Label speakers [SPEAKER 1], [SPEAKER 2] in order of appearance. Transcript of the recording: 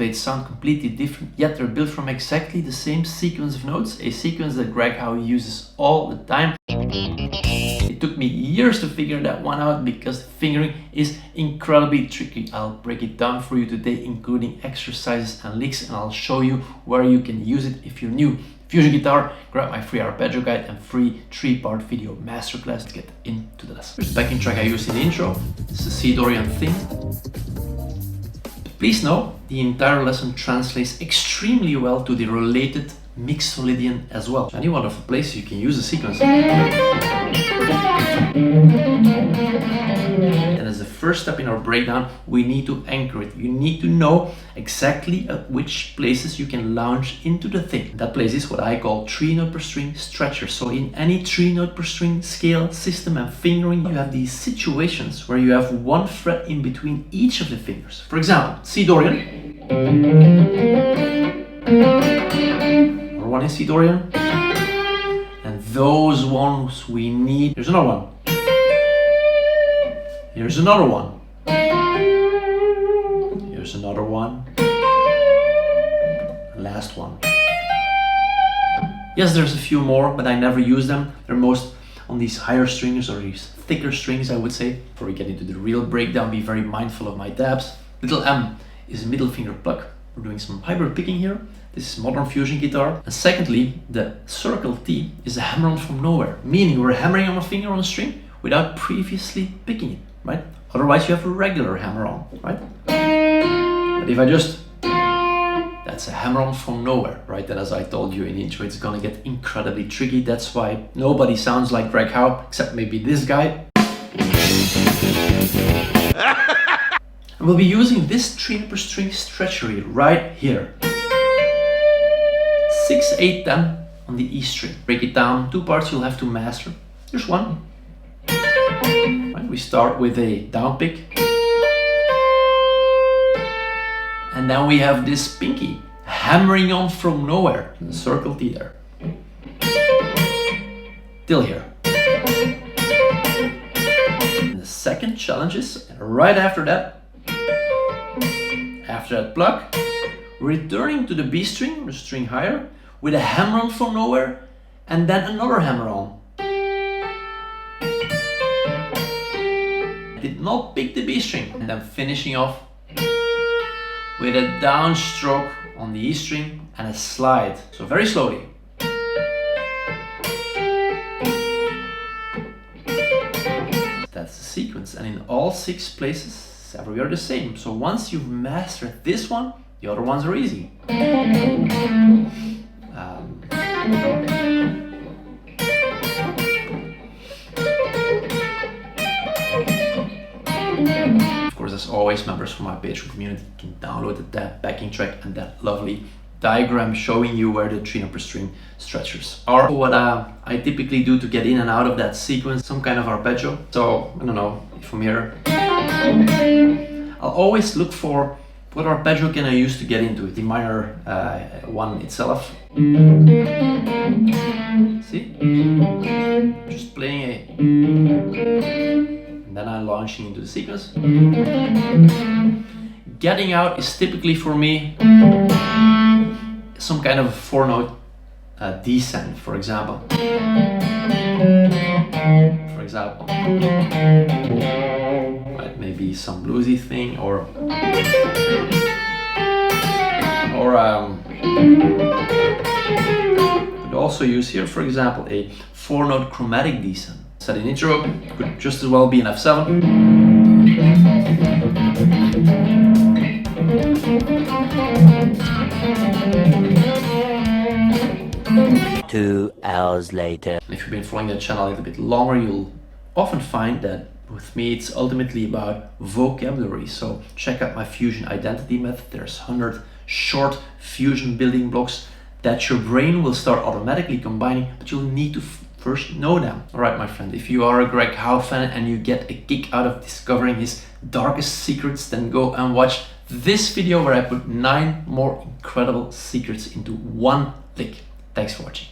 [SPEAKER 1] played sound completely different, yet they're built from exactly the same sequence of notes, a sequence that Greg Howe uses all the time. It took me years to figure that one out because fingering is incredibly tricky. I'll break it down for you today, including exercises and licks, and I'll show you where you can use it if you're new. Fusion guitar, grab my free arpeggio guide and free 3-part video masterclass. Let's get into the lesson. Here's the backing track I used in the intro. This is the C Dorian theme. Please know the entire lesson translates extremely well to the related Mixolydian as well. Any wonderful places you can use the sequence. And as the first step in our breakdown, we need to anchor it. You need to know exactly at which places you can launch into the thing. That place is what I call 3-note per string stretcher. So in any 3-note per string scale, system and fingering, you have these situations where you have one fret in between each of the fingers. For example, C Dorian. Or one in C Dorian. And those ones we need. Here's another one. Here's another one. Here's another one. Last one. Yes, there's a few more, but I never use them. They're most on these higher strings or these thicker strings, I would say. Before we get into the real breakdown, be very mindful of my tabs. Little M is a middle finger pluck. We're doing some hybrid picking here. This is modern fusion guitar. And secondly, the circle T is a hammer-on from nowhere, meaning we're hammering on a finger on a string without previously picking it, right? Otherwise you have a regular hammer-on, right? But if I just, that's a hammer-on from nowhere, right? And as I told you in the intro, it's gonna get incredibly tricky. That's why nobody sounds like Greg Howe, except maybe this guy. And we'll be using this 3-note per string stretchery right here. 6, 8, 10 on the E string. Break it down, 2 parts you'll have to master. Here's one. Right, we start with a down pick. And then we have this pinky hammering on from nowhere. The circle T there. Till here. And the second challenge is right after that pluck, returning to the B string, or string higher, with a hammer-on from nowhere, and then another hammer-on. Did not pick the B string, and then finishing off with a downstroke on the E string and a slide. So very slowly. That's the sequence, and in all 6 places, everywhere the same. So once you've mastered this one, the other ones are easy. Of course, as always, members from my Patreon community can download that backing track and that lovely diagram showing you where the 3-note per string stretchers are. What I typically do to get in and out of that sequence, some kind of arpeggio. So, I don't know, from here, I'll always look for what arpeggio can I use to get into it, the minor one itself. See? Just playing a... and then I'm launching into the sequence. Getting out is typically for me some kind of 4-note descent, for example. Right, maybe some bluesy thing, or could also use here, for example, a 4-note chromatic descent. Set in intro, could just as well be an F7.
[SPEAKER 2] 2 hours later.
[SPEAKER 1] If you've been following the channel a little bit longer, you'll often find that with me it's ultimately about vocabulary. So check out my fusion identity method. There's 100 short fusion building blocks that your brain will start automatically combining, but you'll need to first know them. Alright, my friend, if you are a Greg Howe fan and you get a kick out of discovering his darkest secrets, then go and watch this video where I put 9 more incredible secrets into one lick. Thanks for watching.